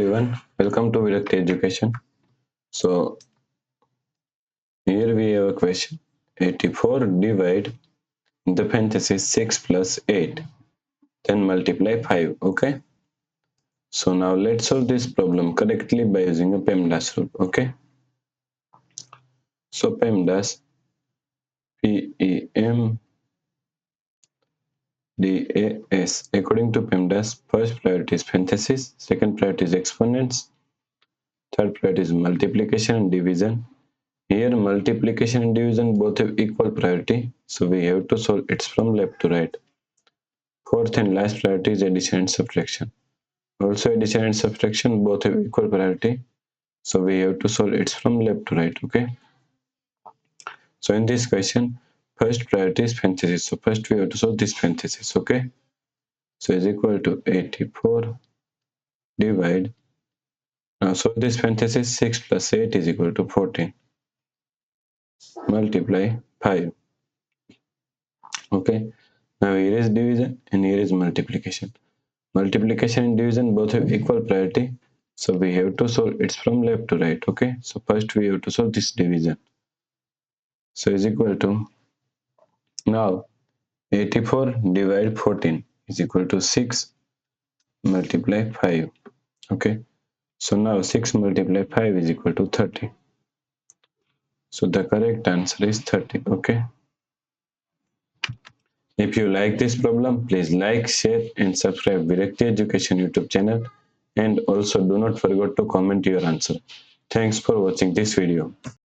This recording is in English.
everyone, welcome to Virakti Education. So here we have a question. 84 divide in the parenthesis 6 plus 8, then multiply 5. Okay. So now let's solve this problem correctly by using a PEMDAS rule. Okay. So PEMDAS, P-E-M-D-A-S. According to PEMDAS, first priority is parenthesis, second priority is exponents, third priority is multiplication and division. Here multiplication and division both have equal priority, so we have to solve it from left to right. Fourth and last priority is addition and subtraction. Also addition and subtraction both have equal priority, so we have to solve it from left to right. Okay. So in this question, first priority is parenthesis. So first we have to solve this parenthesis. Okay. So is equal to 84 divide. Now solve this parenthesis. 6 plus 8 is equal to 14. Multiply 5. Okay. Now here is division and here is multiplication. Multiplication and division both have equal priority, so we have to solve it from left to right. Okay. So first we have to solve this division. So is equal to, now 84 divide 14 is equal to 6 multiply 5. Okay. So now 6 multiply 5 is equal to 30. So the correct answer is 30. Okay. If you like this problem, please like, share and subscribe Virakti Education YouTube channel, and also do not forget to comment your answer. Thanks for watching this video.